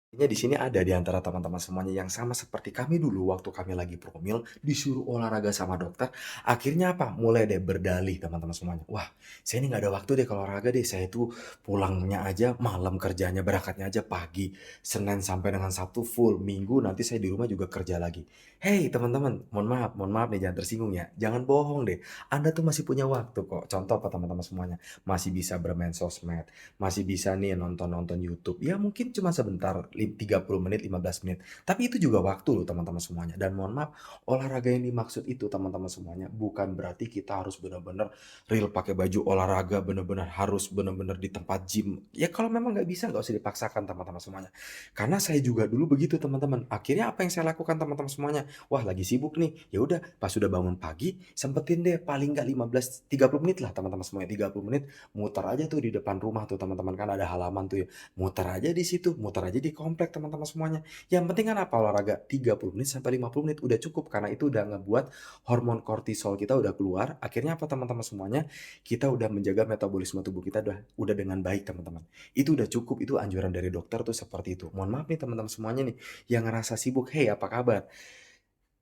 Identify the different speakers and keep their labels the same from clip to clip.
Speaker 1: Di sini ada di antara teman-teman semuanya yang sama seperti kami dulu waktu kami lagi promil, disuruh olahraga sama dokter, akhirnya apa? Mulai deh berdalih teman-teman semuanya, "Wah, saya ini nggak ada waktu deh kalau olahraga deh, saya itu pulangnya aja malam kerjanya, berangkatnya aja pagi, Senin sampai dengan Sabtu full, Minggu nanti saya di rumah juga kerja lagi." Hei teman-teman, mohon maaf nih jangan tersinggung ya, jangan bohong deh, Anda tuh masih punya waktu kok. Contoh apa teman-teman semuanya, masih bisa bermain sosmed, masih bisa nih nonton-nonton YouTube, ya mungkin cuma sebentar, 30 menit, 15 menit. Tapi itu juga waktu loh teman-teman semuanya. Dan mohon maaf, olahraga yang dimaksud itu teman-teman semuanya bukan berarti kita harus benar-benar real pakai baju olahraga, benar-benar harus benar-benar di tempat gym. Ya kalau memang nggak bisa nggak usah dipaksakan teman-teman semuanya. Karena saya juga dulu begitu teman-teman. Akhirnya apa yang saya lakukan teman-teman semuanya? Wah lagi sibuk nih. Ya udah pas sudah bangun pagi, sempetin deh paling nggak 30 menit lah teman-teman semuanya. 30 menit muter aja tuh di depan rumah tuh teman-teman, kan ada halaman tuh ya. Muter aja di situ, muter aja di komplek teman-teman semuanya. Yang penting kan apa olahraga 30 menit sampai 50 menit udah cukup karena itu udah ngebuat hormon kortisol kita udah keluar. Akhirnya apa teman-teman semuanya? Kita udah menjaga metabolisme tubuh kita udah dengan baik teman-teman. Itu udah cukup, itu anjuran dari dokter tuh seperti itu. Mohon maaf nih teman-teman semuanya nih yang ngerasa sibuk, "Hey, apa kabar?"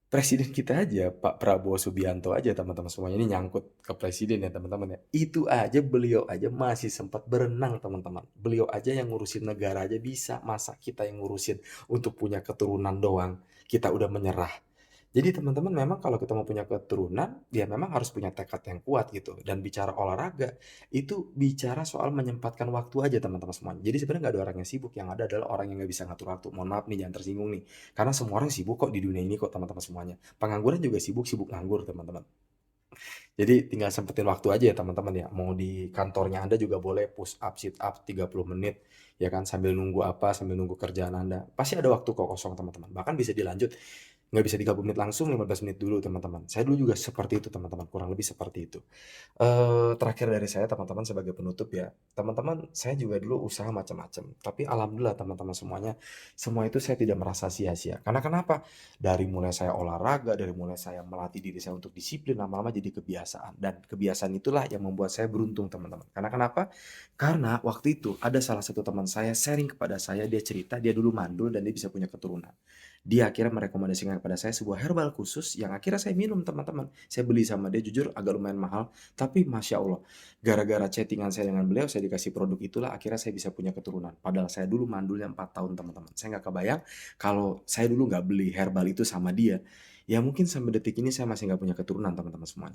Speaker 1: Presiden kita aja, Pak Prabowo Subianto aja teman-teman semuanya, ini nyangkut ke presiden ya teman-teman ya. Itu aja beliau aja masih sempat berenang teman-teman. Beliau aja yang ngurusin negara aja bisa, masa kita yang ngurusin untuk punya keturunan doang, kita udah menyerah. Jadi teman-teman memang kalau kita mau punya keturunan, ya memang harus punya tekad yang kuat gitu. Dan bicara olahraga, itu bicara soal menyempatkan waktu aja teman-teman semuanya. Jadi sebenarnya nggak ada orang yang sibuk, yang ada adalah orang yang nggak bisa ngatur waktu. Mohon maaf nih, jangan tersinggung nih. Karena semua orang sibuk kok di dunia ini kok teman-teman semuanya. Pengangguran juga sibuk, sibuk nganggur teman-teman. Jadi tinggal sempetin waktu aja ya teman-teman ya. Mau di kantornya Anda juga boleh push up, sit up 30 menit. Ya kan sambil nunggu apa, sambil nunggu kerjaan Anda. Pasti ada waktu kok kosong teman-teman. Bahkan bisa dilanjut. Nggak bisa 30 menit langsung, 15 menit dulu teman-teman. Saya dulu juga seperti itu teman-teman, kurang lebih seperti itu. Terakhir dari saya teman-teman sebagai penutup ya, teman-teman saya juga dulu usaha macam-macam, tapi alhamdulillah teman-teman semuanya, semua itu saya tidak merasa sia-sia. Karena kenapa? Dari mulai saya olahraga, dari mulai saya melatih diri saya untuk disiplin, lama-lama jadi kebiasaan. Dan kebiasaan itulah yang membuat saya beruntung teman-teman. Karena kenapa? Karena waktu itu ada salah satu teman saya sharing kepada saya, dia cerita dia dulu mandul dan dia bisa punya keturunan. Dia akhirnya merekomendasikan kepada saya sebuah herbal khusus yang akhirnya saya minum teman-teman. Saya beli sama dia jujur agak lumayan mahal, tapi Masya Allah, gara-gara chattingan saya dengan beliau, saya dikasih produk itulah akhirnya saya bisa punya keturunan. Padahal saya dulu mandulnya 4 tahun teman-teman. Saya nggak kebayang kalau saya dulu nggak beli herbal itu sama dia, ya mungkin sampai detik ini saya masih nggak punya keturunan teman-teman semuanya.